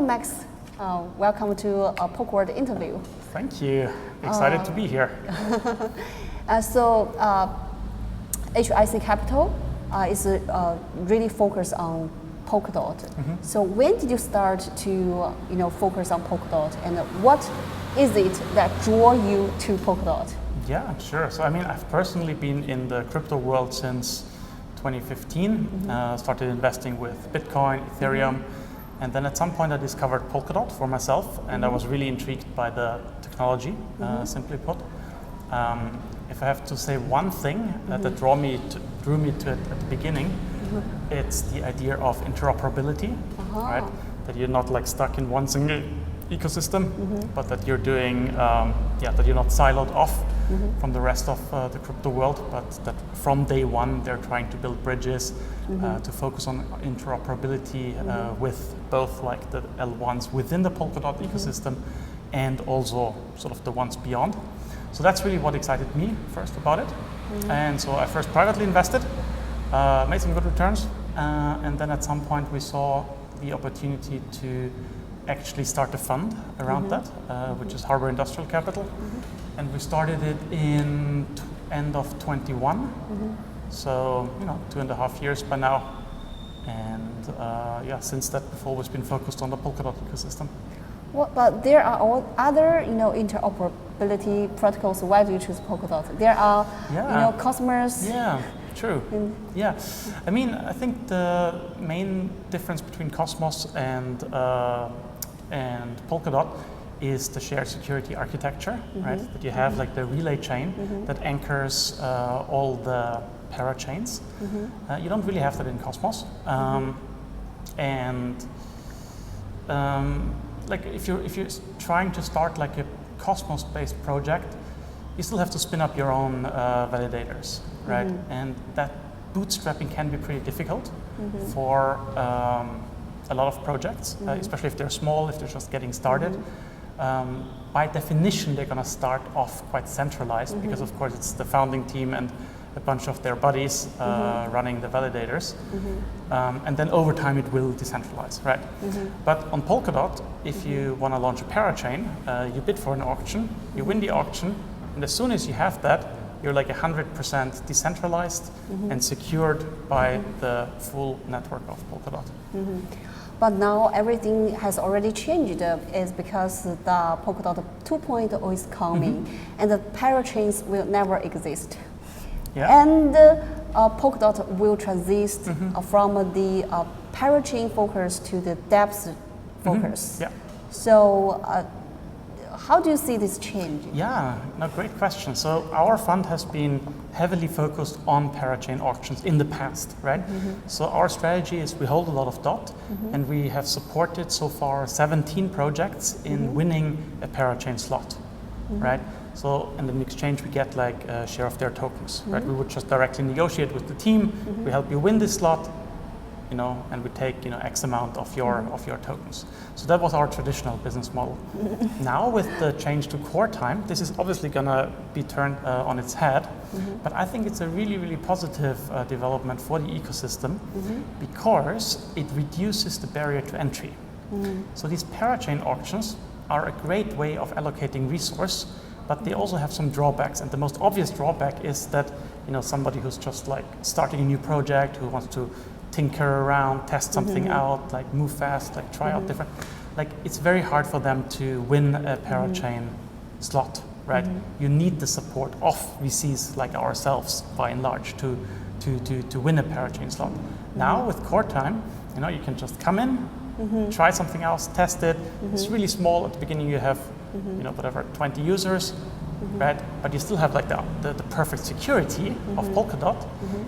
Max. Welcome to a PolkaWorld Interview. Thank you. Excited to be here. HIC Capital is really focused on Polkadot. So when did you start to focus on Polkadot, and what is it that drew you to Polkadot? Yeah, sure. So I've personally been in the crypto world since 2015. Started investing with Bitcoin, Ethereum, and then at some point I discovered Polkadot for myself, and I was really intrigued by the technology, simply put. If I have to say one thing that drew me to it at the beginning, it's the idea of interoperability, right? That you're not like stuck in one single ecosystem, but that you're doing, that you're not siloed off from the rest of the crypto world, but that from day one they're trying to build bridges to focus on interoperability with both like the L1s within the Polkadot ecosystem and also sort of the ones beyond. So that's really what excited me first about it. And so I first privately invested, made some good returns, and then at some point we saw the opportunity to actually start a fund around that, which is Harbor Industrial Capital. And we started it in end of 21. So, 2.5 years by now. And since that we've always been focused on the Polkadot ecosystem. Well, but there are all other, interoperability protocols. Why do you choose Polkadot? There are, customers. Yeah, true. I think the main difference between Cosmos and Polkadot is the shared security architecture, right? That you have like the relay chain that anchors all the parachains. You don't really have that in Cosmos. If you're trying to start like a Cosmos-based project, you still have to spin up your own validators, right? And that bootstrapping can be pretty difficult for a lot of projects, especially if they're small, if they're just getting started. By definition, they're going to start off quite centralized because, of course, it's the founding team and a bunch of their buddies running the validators. And then over time, it will decentralize, right? But on Polkadot, if you want to launch a parachain, you bid for an auction, you win the auction, and as soon as you have that, you're like 100% decentralized and secured by the full network of Polkadot. But now everything has already changed. Is because the Polkadot 2.0 is coming, and the parachains will never exist. And Polkadot will transition from the parachain focus to the depth focus. So how do you see this change? Great question. So our fund has been heavily focused on parachain auctions in the past, right? So our strategy is we hold a lot of DOT, and we have supported so far 17 projects in winning a parachain slot, right? So, and in exchange we get like a share of their tokens, right? We would just directly negotiate with the team. We help you win this slot, and we take X amount of your tokens. So that was our traditional business model. Now with the change to core time, this is obviously gonna be turned on its head, but I think it's a really, really positive development for the ecosystem because it reduces the barrier to entry. So these parachain auctions are a great way of allocating resource, but they also have some drawbacks, and the most obvious drawback is that somebody who's just like starting a new project, who wants to tinker around, test something out, like move fast, like try out different, like it's very hard for them to win a parachain slot, right? You need the support of VCs like ourselves by and large to win a parachain slot. Now with core time, you can just come in, try something else, test it. It's really small. At the beginning you have 20 users, right? But you still have like the perfect security of Polkadot.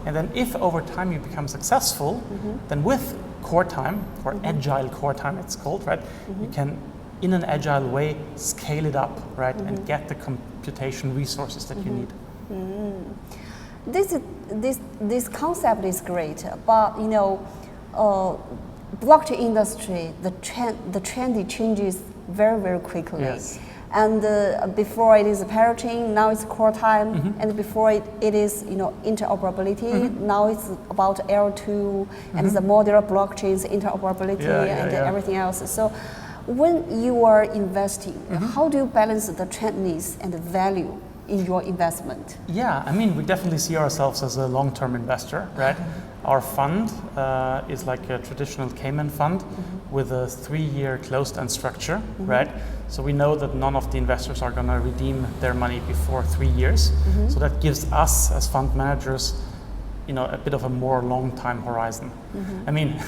And then if over time you become successful, then with core time, or agile core time it's called, right? You can, in an agile way, scale it up, right? And get the computation resources that you need. This concept is great, but blockchain industry, the trend changes very, very quickly. And before it is a parachain, now it's core time, and before it is interoperability. Now it's about L2 and the modular blockchains interoperability and everything else. So When you are investing, how do you balance the trendness and the value in your investment? Yeah, I mean, we definitely see ourselves as a long-term investor, right? Our fund is like a traditional Cayman fund with a 3-year closed-end structure, right? So we know that none of the investors are going to redeem their money before 3 years. So that gives us as fund managers, a bit of a more long time horizon. I mean,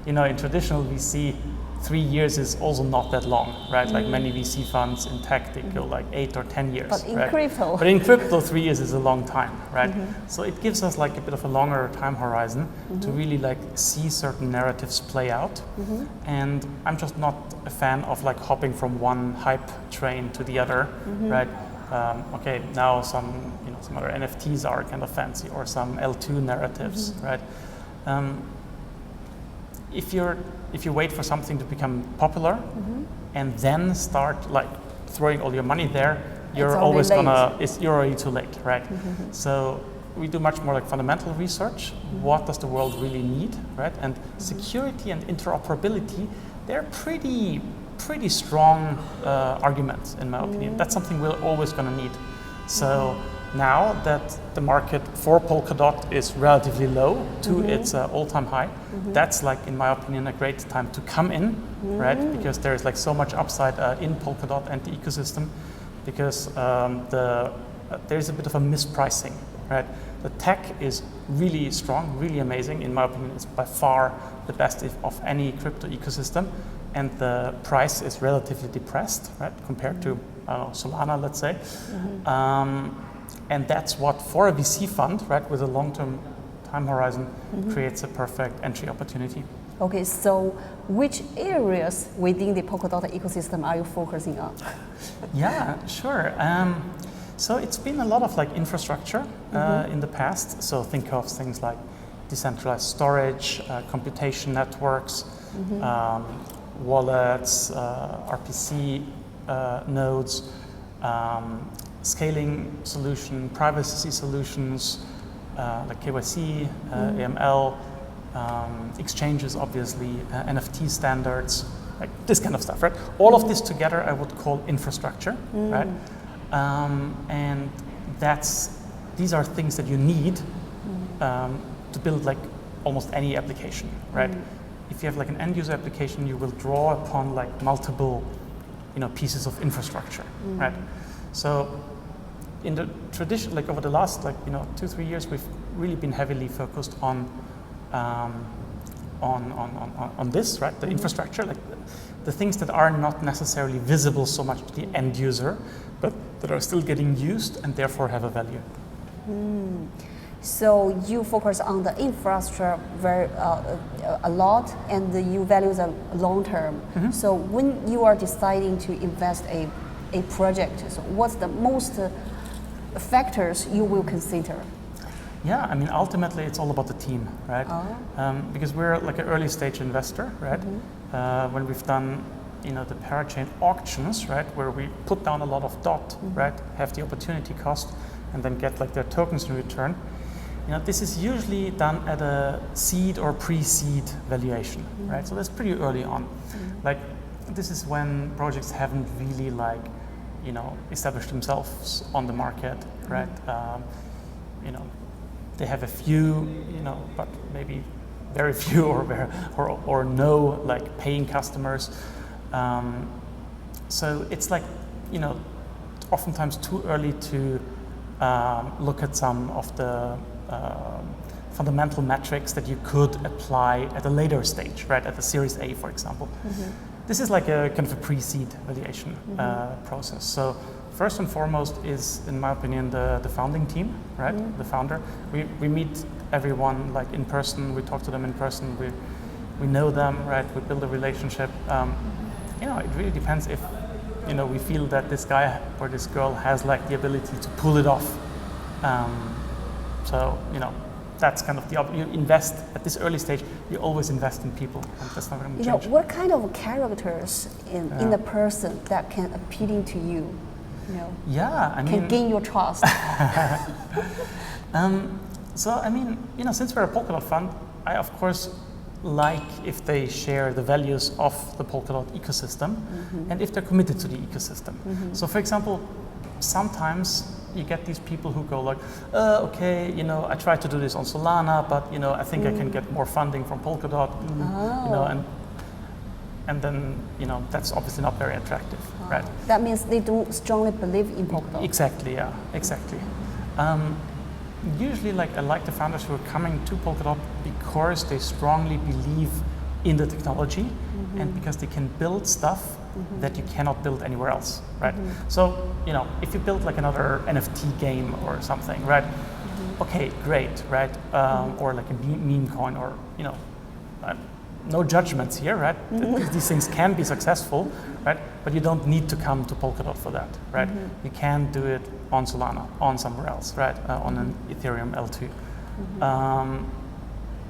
in traditional VC, 3 years is also not that long, right? Like many VC funds in tech, they go like 8 or 10 years. But in right? crypto. But in crypto, 3 years is a long time, right? So it gives us like a bit of a longer time horizon to really like see certain narratives play out. And I'm just not a fan of like hopping from one hype train to the other, right? Okay, now some other NFTs are kind of fancy, or some L2 narratives, right? If you wait for something to become popular and then start like throwing all your money there, you're always you're already too late, right? So we do much more like fundamental research. What does the world really need, right? And security and interoperability, they're pretty strong arguments, in my opinion. That's something we're always going to need. So now that the market for Polkadot is relatively low to its all-time high, that's like, in my opinion, a great time to come in, right? Because there is like so much upside in Polkadot and the ecosystem, because there's a bit of a mispricing, right? The tech is really strong, really amazing. In my opinion, it's by far the best of any crypto ecosystem, and the price is relatively depressed, right, compared to Solana, let's say. And that's what, for a VC fund, right, with a long-term time horizon, creates a perfect entry opportunity. Okay, so which areas within the Polkadot ecosystem are you focusing on? Yeah, sure. So it's been a lot of like infrastructure in the past. So think of things like decentralized storage, computation networks, wallets, RPC nodes, scaling solution, privacy solutions, like KYC, AML, exchanges, obviously, NFT standards, like this kind of stuff, right? All of this together I would call infrastructure, right? And these are things that you need to build like almost any application, right? If you have like an end user application, you will draw upon like multiple, pieces of infrastructure, right? So in the tradition, like over the last 2-3 years, we've really been heavily focused on this, right? The infrastructure, like the things that are not necessarily visible so much to the end user, but that are still getting used and therefore have a value. So you focus on the infrastructure a lot, and you value the long term. So when you are deciding to invest a project, so what's the most factors you will consider? Yeah, I mean, ultimately it's all about the team, right? Because we're like an early stage investor, right? When we've done, the parachain auctions, right, where we put down a lot of DOT, right, have the opportunity cost, and then get like their tokens in return. This is usually done at a seed or pre-seed valuation, right? So that's pretty early on. Like, this is when projects haven't really established themselves on the market, right? They have a few, but maybe very few or no like paying customers. So it's like, oftentimes too early to look at some of the fundamental metrics that you could apply at a later stage, right? At the Series A, for example. This is like a kind of a pre-seed valuation process. So first and foremost is, in my opinion, the founding team, right? The founder. We meet everyone like in person. We talk to them in person. We know them, right? We build a relationship. It really depends if, we feel that this guy or this girl has like the ability to pull it off. So, that's kind of you invest at this early stage, you always invest in people, and that's not going to change. What kind of characters in a person that can appealing to you? Yeah, I mean, can gain your trust. So, I mean, since we're a Polkadot fund, I of course like if they share the values of the Polkadot ecosystem and if they're committed to the ecosystem. So for example, sometimes you get these people who go like, okay, you know, I tried to do this on Solana, but you know, I think I can get more funding from Polkadot, you know, and then, you know, that's obviously not very attractive, right? That means they don't strongly believe in Polkadot. Exactly, yeah, exactly. Usually, like, I like the founders who are coming to Polkadot because they strongly believe in the technology and because they can build stuff that you cannot build anywhere else, right? So, you know, if you build like another NFT game or something, right? Okay, great, right? Or like a meme coin, or, you know, no judgments here, right? These things can be successful, right? But you don't need to come to Polkadot for that, right? You can do it on Solana, on somewhere else, right? On an Ethereum L2.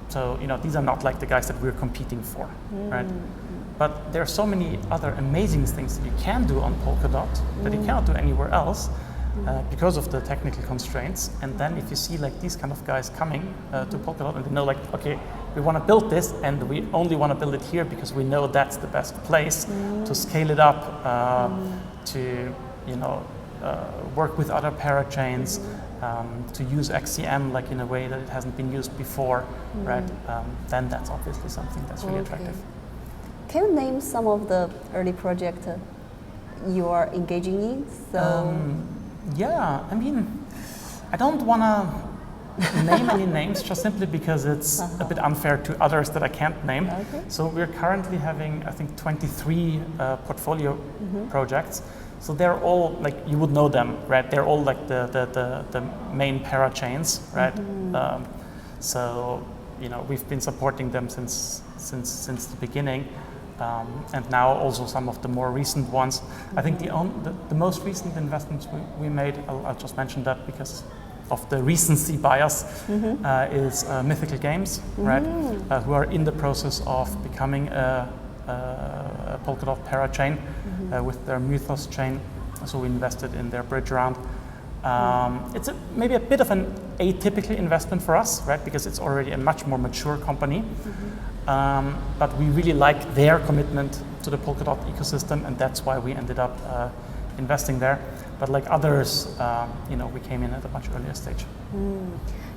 So, you know, these are not like the guys that we're competing for, right? But there are so many other amazing things that you can do on Polkadot that you cannot do anywhere else because of the technical constraints. And then if you see like these kind of guys coming to Polkadot and they know like, okay, we want to build this and we only want to build it here because we know that's the best place to scale it up, to, you know, work with other parachains, to use XCM like in a way that it hasn't been used before, right? Then that's obviously something that's really attractive. Can you name some of the early projects you are engaging in? So, yeah, I mean, I don't want to name any names just simply because it's a bit unfair to others that I can't name. So we're currently having, I think, 23 portfolio projects. So they're all like, you would know them, right? They're all like the main parachains, right? So, you know, we've been supporting them since the beginning. And now also some of the more recent ones. I think the most recent investments we made, I'll just mention that because of the recency bias, is Mythical Games, right? Who are in the process of becoming a Polkadot parachain with their Mythos chain. So we invested in their bridge round. It's maybe a bit of an atypical investment for us, right? Because it's already a much more mature company. But we really like their commitment to the Polkadot ecosystem, and that's why we ended up investing there. But like others, you know, we came in at a much earlier stage.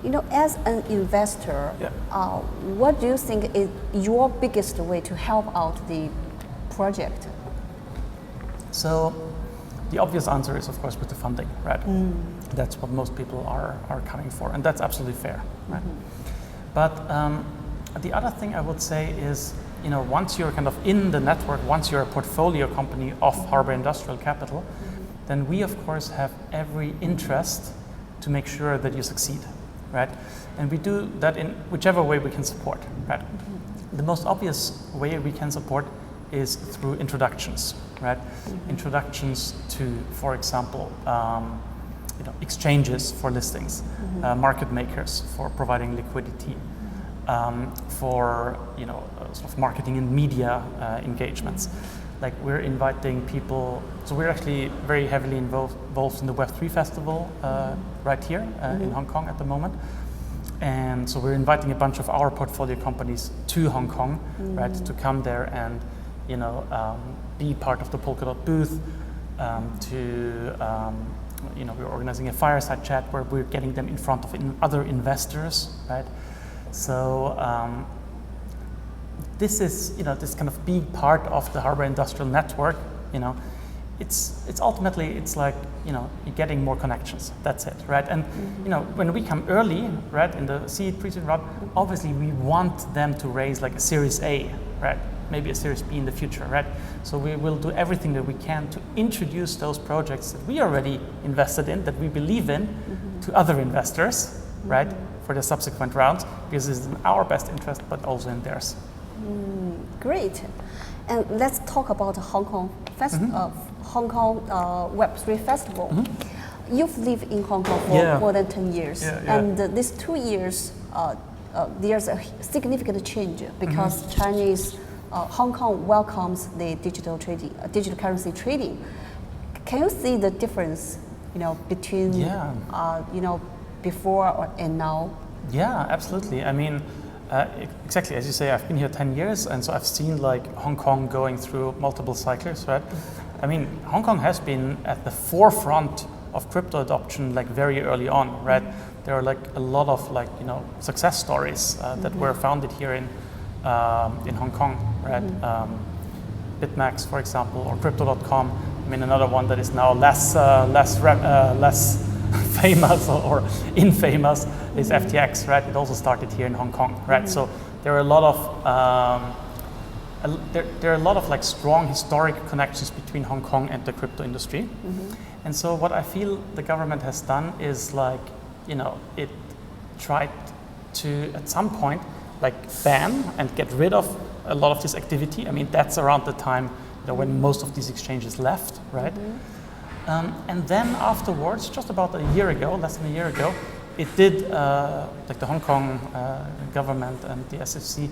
You know, as an investor, what do you think is your biggest way to help out the project? So the obvious answer is, of course, with the funding, right? That's what most people are coming for, and that's absolutely fair, right? But the other thing I would say is, you know, once you're kind of in the network, once you're a portfolio company of Harbor Industrial Capital, then we, of course, have every interest to make sure that you succeed, right? And we do that in whichever way we can support, right? The most obvious way we can support is through introductions, right? Introductions to, for example, you know, exchanges for listings, market makers for providing liquidity, for, you know, sort of marketing and media engagements. Like we're inviting people, so we're actually very heavily involved in the Web3 festival right here in Hong Kong at the moment. And so we're inviting a bunch of our portfolio companies to Hong Kong, right, to come there and, you know, be part of the Polkadot booth, you know, we're organizing a fireside chat where we're getting them in front of other investors, right? So this is, you know, this kind of being part of the Harbor Industrial Network, you know, it's ultimately, it's like, you know, you're getting more connections, that's it, right? And, you know, when we come early, right, in the seed, pre-seed round, obviously we want them to raise like a Series A, right? Maybe a Series B in the future, right? So we will do everything that we can to introduce those projects that we already invested in, that we believe in, to other investors, right? For the subsequent rounds, because it's in our best interest, but also in theirs. Great. And let's talk about the Hong Kong Web3 Festival. You've lived in Hong Kong for more than 10 years. And these 2 years, there's a significant change because Hong Kong welcomes the digital currency trading. Can you see the difference, you know, between, you know, before and now? Yeah, absolutely. I mean, Exactly, as you say, I've been here 10 years, and so I've seen like Hong Kong going through multiple cycles, right? I mean, Hong Kong has been at the forefront of crypto adoption like very early on, right? There are like a lot of like, you know, success stories that were founded here in Hong Kong, right? BitMax, for example, or Crypto.com. I mean, another one that is now less famous or infamous is FTX, right? It also started here in Hong Kong, right? So there are a lot of like strong historic connections between Hong Kong and the crypto industry. And so what I feel the government has done is like, you know, it tried to at some point like ban and get rid of a lot of this activity. I mean, that's around the time, you know, when most of these exchanges left, right? And then afterwards, just about a year ago, less than a year ago, it did, like the Hong Kong government and the SFC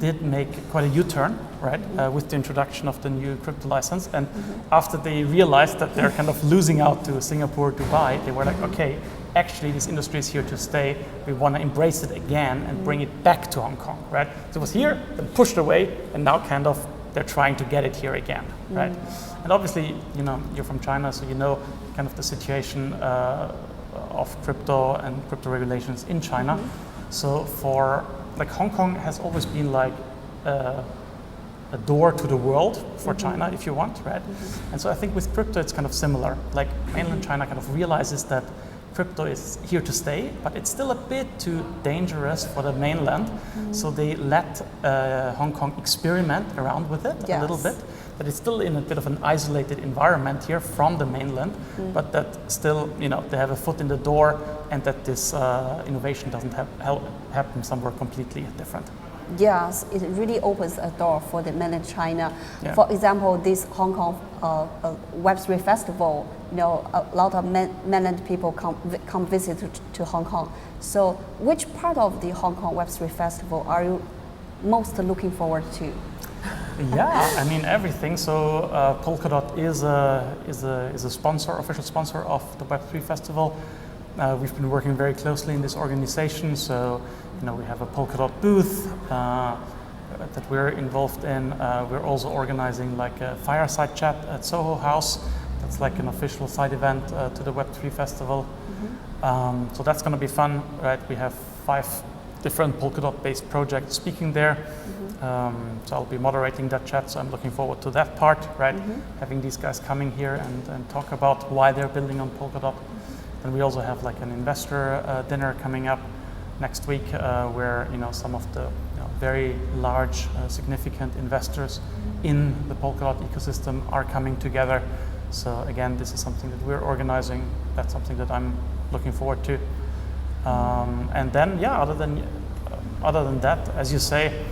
did make quite a U-turn, right, with the introduction of the new crypto license. And after they realized that they're kind of losing out to Singapore, Dubai, they were like, okay, actually this industry is here to stay. We want to embrace it again and bring it back to Hong Kong, right? So it was here, then pushed away, and now kind of they're trying to get it here again, right? And obviously, you know, you're from China, so you know kind of the situation of crypto and crypto regulations in China. So for like Hong Kong has always been like a door to the world for China, if you want, right? And so I think with crypto it's kind of similar. Like mainland China kind of realizes that crypto is here to stay, but it's still a bit too dangerous for the mainland. So they let Hong Kong experiment around with it a little bit. But it's still in a bit of an isolated environment here from the mainland, but that still, you know, they have a foot in the door, and that this innovation doesn't happen somewhere completely different. Yes, it really opens a door for the mainland China. Yeah. For example, this Hong Kong Web3 festival, you know, a lot of mainland people come visit to Hong Kong. So which part of the Hong Kong Web3 festival are you most looking forward to? Yeah, I mean everything. So Polkadot is a sponsor, official sponsor of the Web3 festival. We've been working very closely in this organization. So, you know, we have a Polkadot booth that we're involved in. We're also organizing like a fireside chat at Soho House. That's like an official side event to the Web3 festival. So that's going to be fun, right? We have 5 different Polkadot-based projects speaking there. So I'll be moderating that chat, so I'm looking forward to that part, right? Having these guys coming here and talk about why they're building on Polkadot. And we also have like an investor dinner coming up next week where, you know, some of the very large, significant investors in the Polkadot ecosystem are coming together. So again, this is something that we're organizing. That's something that I'm looking forward to. And then, yeah, other than that, as you say,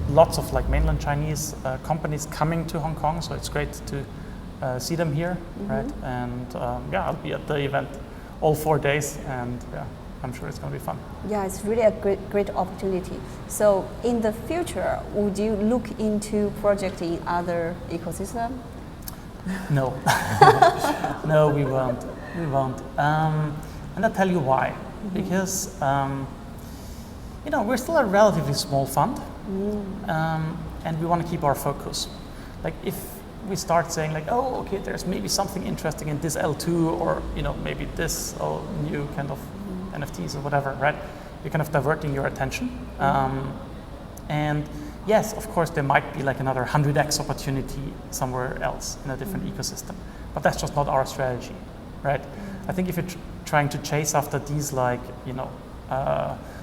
lots of like mainland Chinese companies coming to Hong Kong, so it's great to see them here, right? And yeah, I'll be at the event all 4 days, and yeah, I'm sure it's going to be fun. Yeah, it's really a great opportunity. So in the future, would you look into project in other ecosystem? No, no, we won't. We won't. And I'll tell you why. Because you know, we're still a relatively small fund, and we want to keep our focus. Like if we start saying like, oh, okay, there's maybe something interesting in this L2, or you know, maybe this new kind of NFTs or whatever, right? You're kind of diverting your attention. And yes, of course, there might be like another 100x opportunity somewhere else in a different ecosystem, but that's just not our strategy, right? I think if you're trying to chase after these like, you know,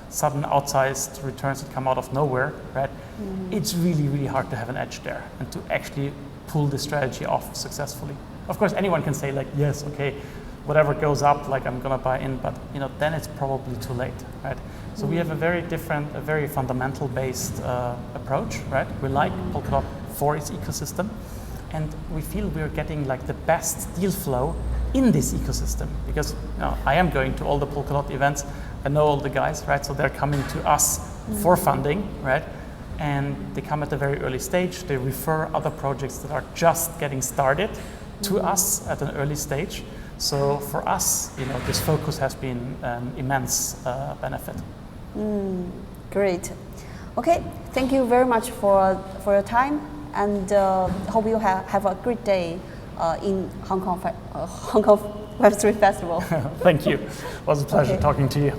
sudden outsized returns that come out of nowhere, right? It's really, really hard to have an edge there and to actually pull the strategy off successfully. Of course, anyone can say like, yes, okay, whatever goes up, like I'm gonna buy in, but you know, then it's probably too late, right? So we have a very different, a very fundamental based approach, right? We like Polkadot for its ecosystem, and we feel we're getting like the best deal flow in this ecosystem, because you know, I am going to all the Polkadot events. I know all the guys, right? So they're coming to us for funding, right? And they come at a very early stage. They refer other projects that are just getting started to us at an early stage. So for us, you know, this focus has been an immense benefit. Great. Okay, thank you very much for your time, and hope you have a great day in Hong Kong Web3 Festival. Thank you. It was a pleasure talking to you.